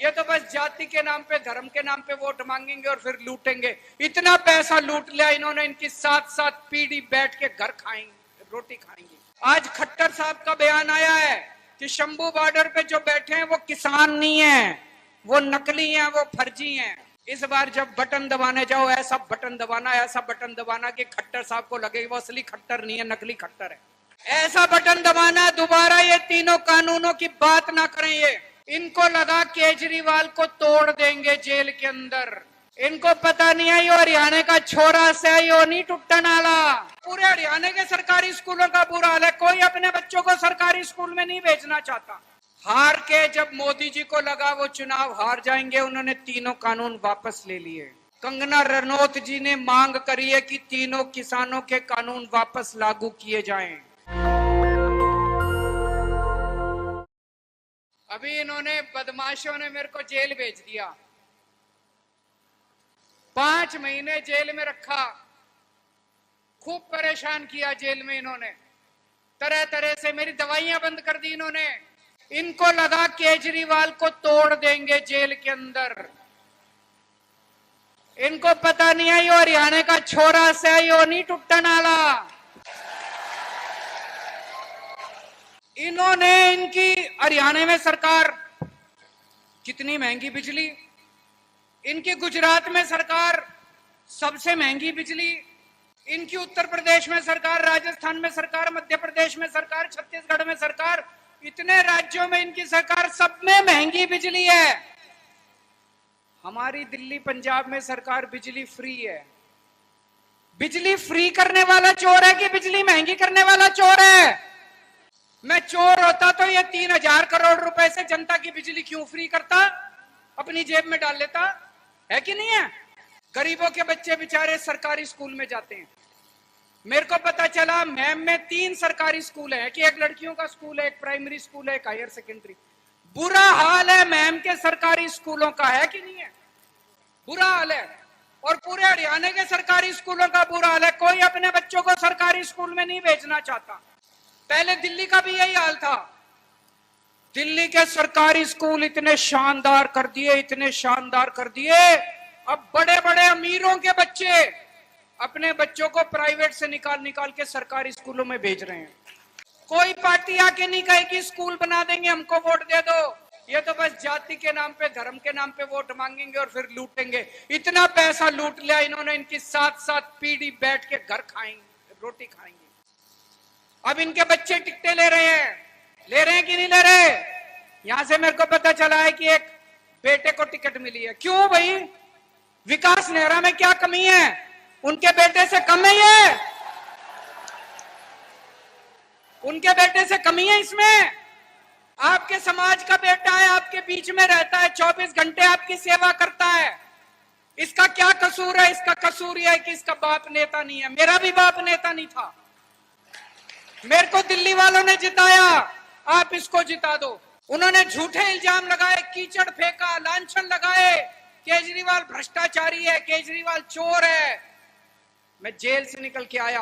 ये तो बस जाति के नाम पे, धर्म के नाम पे वोट मांगेंगे और फिर लूटेंगे। इतना पैसा लूट लिया इन्होंने, इनकी 7-7 पीढ़ी बैठ के घर खाएंगे, रोटी खाएंगी। आज खट्टर साहब का बयान आया है कि शंभू बॉर्डर पे जो बैठे हैं वो किसान नहीं है, वो नकली हैं, वो फर्जी हैं। इस बार जब बटन दबाने जाओ, ऐसा बटन दबाना कि खट्टर साहब को लगे वो असली खट्टर नहीं है, नकली खट्टर है। ऐसा बटन दबाना, दोबारा ये तीनों कानूनों की बात ना करें। ये इनको लगा केजरीवाल को तोड़ देंगे जेल के अंदर। इनको पता नहीं है यो हरियाणा का छोरा से यो नहीं टूटने वाला। पूरे हरियाणा के सरकारी स्कूलों का बुरा हाल है, कोई अपने बच्चों को सरकारी स्कूल में नहीं भेजना चाहता। हार के जब मोदी जी को लगा वो चुनाव हार जाएंगे, उन्होंने तीनों कानून वापस ले लिए। कंगना रनौत जी ने मांग करी है कि तीनों किसानों के कानून वापस लागू किए जाएं। अभी इन्होंने, बदमाशों ने मेरे को जेल भेज दिया, 5 महीने जेल में रखा, खूब परेशान किया जेल में इन्होंने, तरह तरह से मेरी दवाइयां बंद कर दी इन्होंने। इनको लगा केजरीवाल को तोड़ देंगे जेल के अंदर। इनको पता नहीं है यो हरियाणा का छोरा से यो नहीं टूटने वाला। इन्होंने, इनकी हरियाणा में सरकार, कितनी महंगी बिजली, इनकी गुजरात में सरकार सबसे महंगी बिजली, इनकी उत्तर प्रदेश में सरकार, राजस्थान में सरकार, मध्य प्रदेश में सरकार, छत्तीसगढ़ में सरकार, इतने राज्यों में इनकी सरकार, सब में महंगी बिजली है। हमारी दिल्ली पंजाब में सरकार बिजली फ्री है। बिजली फ्री करने वाला चोर है कि बिजली महंगी करने वाला चोर है? मैं चोर होता तो ये 3,000 करोड़ रुपए से जनता की बिजली क्यों फ्री करता, अपनी जेब में डाल लेता, है कि नहीं है? गरीबों के बच्चे बेचारे सरकारी स्कूल में जाते हैं। मेरे को पता चला मैम में 3 सरकारी स्कूल है, कि एक लड़कियों का स्कूल है, एक प्राइमरी स्कूल है, एक हायर सेकेंडरी। बुरा हाल है मैम के सरकारी स्कूलों का, है कि नहीं है? बुरा हाल है। और पूरे हरियाणा के सरकारी स्कूलों का बुरा हाल है, कोई अपने बच्चों को सरकारी स्कूल में नहीं भेजना चाहता। पहले दिल्ली का भी यही हाल था। दिल्ली के सरकारी स्कूल इतने शानदार कर दिए, इतने शानदार कर दिए, अब बड़े बड़े अमीरों के बच्चे अपने बच्चों को प्राइवेट से निकाल के सरकारी स्कूलों में भेज रहे हैं। कोई पार्टी आके नहीं कहेगी स्कूल बना देंगे, हमको वोट दे दो। ये तो बस जाति के नाम पे, धर्म के नाम पे वोट मांगेंगे और फिर लूटेंगे। इतना पैसा लूट लिया इन्होंने, इनकी 7-7 पीढ़ी बैठ के घर खाएंगे, रोटी खाएंगे। अब इनके बच्चे टिकटें ले रहे हैं कि नहीं ले रहे? यहां से मेरे को पता चला है कि एक बेटे को टिकट मिली है। क्यों भाई? विकास नेहरा में क्या कमी है? उनके बेटे से कम है ये? उनके बेटे से कमी है इसमें? आपके समाज का बेटा है, आपके बीच में रहता है, 24 घंटे आपकी सेवा करता है। इसका क्या कसूर है? इसका कसूर यह है कि इसका बाप नेता नहीं है। मेरा भी बाप नेता नहीं था, मेरे को दिल्ली वालों ने जिताया, आप इसको जिता दो। उन्होंने झूठे इल्जाम लगाए, कीचड़ फेंका, लांछन लगाए, केजरीवाल भ्रष्टाचारी है, केजरीवाल चोर है। मैं जेल से निकल के आया,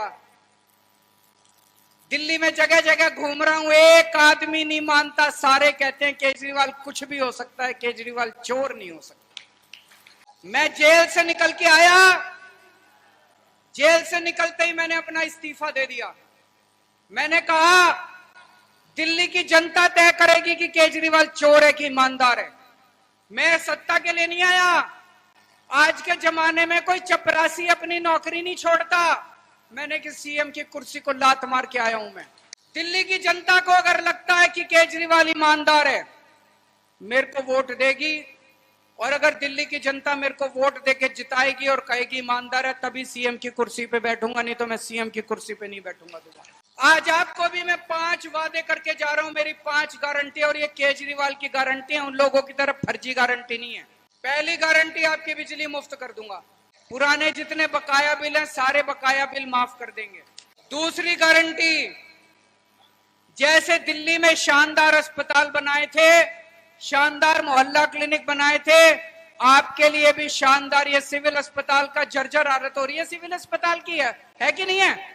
दिल्ली में जगह जगह घूम रहा हूं, एक आदमी नहीं मानता, सारे कहते हैं केजरीवाल कुछ भी हो सकता है, केजरीवाल चोर नहीं हो सकता। मैं जेल से निकल के आया, जेल से निकलते ही मैंने अपना इस्तीफा दे दिया। मैंने कहा दिल्ली की जनता तय करेगी कि केजरीवाल चोर है कि ईमानदार है। मैं सत्ता के लिए नहीं आया। आज के जमाने में कोई चपरासी अपनी नौकरी नहीं छोड़ता। मैंने कि सीएम की कुर्सी को लात मार के आया हूं मैं। दिल्ली की जनता को अगर लगता है कि केजरीवाल ईमानदार है, मेरे को वोट देगी, और अगर दिल्ली की जनता मेरे को वोट देके जिताएगी और कहेगी ईमानदार है, तभी सीएम की कुर्सी पे बैठूंगा, नहीं तो मैं सीएम की कुर्सी पे नहीं बैठूंगा दोबारा। आज आपको भी मैं 5 वादे करके जा रहा हूं, मेरी 5 गारंटी, और ये केजरीवाल की गारंटी है, उन लोगों की तरफ फर्जी गारंटी नहीं है। पहली गारंटी, आपकी बिजली मुफ्त कर दूंगा, पुराने जितने बकाया बिल हैं सारे बकाया बिल माफ कर देंगे। दूसरी गारंटी, जैसे दिल्ली में शानदार अस्पताल बनाए थे, शानदार मोहल्ला क्लिनिक बनाए थे, आपके लिए भी शानदार ये सिविल अस्पताल का जर्जर हालत हो रही है, सिविल अस्पताल की है कि नहीं है?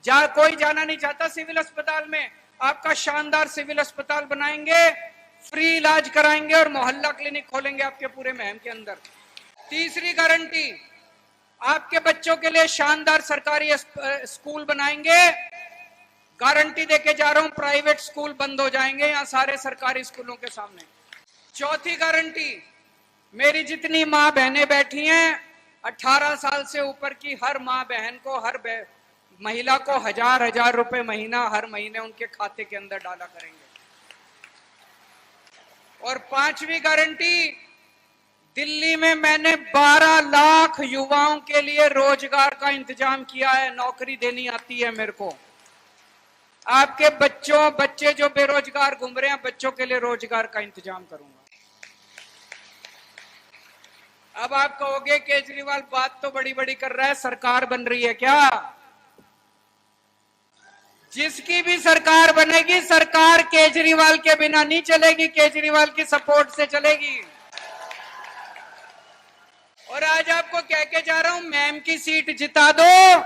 कोई जाना नहीं चाहता सिविल अस्पताल में, आपका शानदार सिविल अस्पताल बनाएंगे, फ्री इलाज कराएंगे और मोहल्ला क्लिनिक खोलेंगे आपके पूरे महम के अंदर। तीसरी गारंटी, आपके बच्चों के लिए शानदार सरकारी स्कूल बनाएंगे। गारंटी देके जा रहा हूं, प्राइवेट स्कूल बंद हो जाएंगे यहां सारे सरकारी स्कूलों के सामने। चौथी गारंटी, मेरी जितनी मां बहनें बैठी हैं, 18 साल से ऊपर की हर मां बहन को, हर महिला को 1000 रुपए महीना हर महीने उनके खाते के अंदर डाला करेंगे। और पांचवी गारंटी, दिल्ली में मैंने 12 लाख युवाओं के लिए रोजगार का इंतजाम किया है, नौकरी देनी आती है मेरे को। आपके बच्चे जो बेरोजगार घूम रहे हैं, बच्चों के लिए रोजगार का इंतजाम करूंगा। अब आप कहोगे केजरीवाल बात तो बड़ी बड़ी कर रहा है, सरकार बन रही है क्या? जिसकी भी सरकार बनेगी, सरकार केजरीवाल के बिना नहीं चलेगी, केजरीवाल की सपोर्ट से चलेगी। और आज आपको कह के जा रहा हूं, मैम की सीट जिता दो,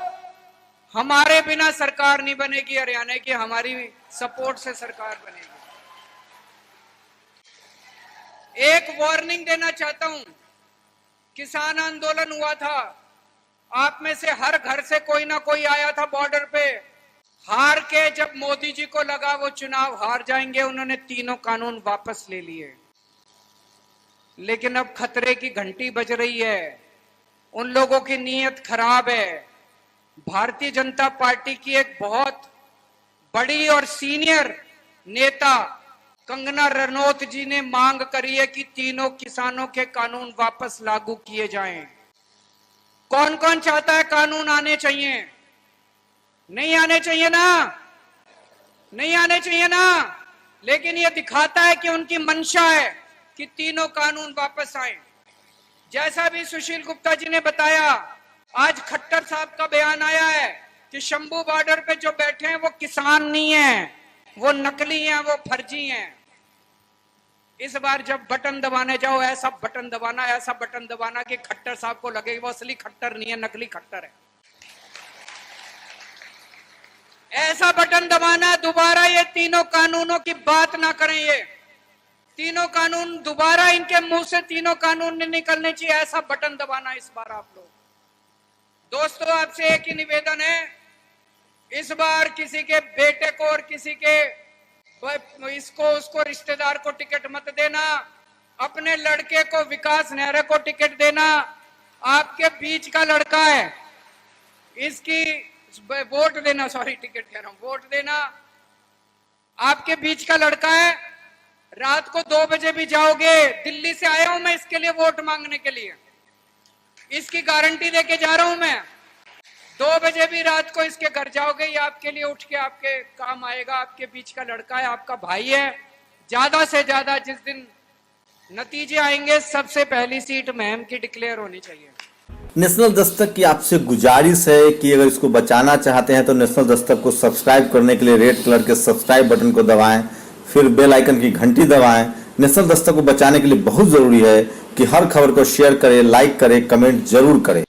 हमारे बिना सरकार नहीं बनेगी हरियाणा की, हमारी सपोर्ट से सरकार बनेगी। एक वार्निंग देना चाहता हूं, किसान आंदोलन हुआ था, आप में से हर घर से कोई ना कोई आया था बॉर्डर पे। हार के जब मोदी जी को लगा वो चुनाव हार जाएंगे, उन्होंने तीनों कानून वापस ले लिए। लेकिन अब खतरे की घंटी बज रही है, उन लोगों की नीयत खराब है। भारतीय जनता पार्टी की एक बहुत बड़ी और सीनियर नेता कंगना रनौत जी ने मांग करी है कि तीनों किसानों के कानून वापस लागू किए जाएं। कौन कौन चाहता है कानून आने चाहिए? नहीं आने चाहिए ना? नहीं आने चाहिए ना? लेकिन यह दिखाता है कि उनकी मंशा है कि तीनों कानून वापस आए। जैसा भी सुशील गुप्ता जी ने बताया, आज खट्टर साहब का बयान आया है कि शंभू बॉर्डर पे जो बैठे हैं वो किसान नहीं है, वो नकली हैं, वो फर्जी हैं। इस बार जब बटन दबाने जाओ, ऐसा बटन दबाना कि खट्टर साहब को लगे वो असली खट्टर नहीं है, नकली खट्टर है। ऐसा बटन दबाना, दोबारा ये तीनों कानूनों की बात ना करें। ये तीनों कानून दोबारा इनके मुंह से तीनों कानून नहीं निकलने चाहिए, ऐसा बटन दबाना इस बार आप लोग। दोस्तों, आपसे एक ही निवेदन है, इस बार किसी के बेटे को और किसी के उसको रिश्तेदार को टिकट मत देना। अपने लड़के को, विकास नेहरा को टिकट देना। आपके बीच का लड़का है, इसकी वोट देना, सॉरी टिकट कह रहा हूं, वोट देना। आपके बीच का लड़का है, रात को 2 बजे भी जाओगे, दिल्ली से आया हूं मैं इसके लिए वोट मांगने के लिए, इसकी गारंटी देके जा रहा हूं मैं। 2 बजे भी रात को इसके घर जाओगे, ये आपके लिए उठ के आपके काम आएगा। आपके बीच का लड़का है, आपका भाई है। ज्यादा से ज्यादा जिस दिन नतीजे आएंगे, सबसे पहली सीट महम की डिक्लेयर होनी चाहिए। नेशनल दस्तक की आपसे गुजारिश है कि अगर इसको बचाना चाहते हैं तो नेशनल दस्तक को सब्सक्राइब करने के लिए रेड कलर के सब्सक्राइब बटन को दबाएं, फिर बेल आइकन की घंटी दबाएं। नेशनल दस्तक को बचाने के लिए बहुत जरूरी है कि हर खबर को शेयर करें, लाइक करें, कमेंट जरूर करें।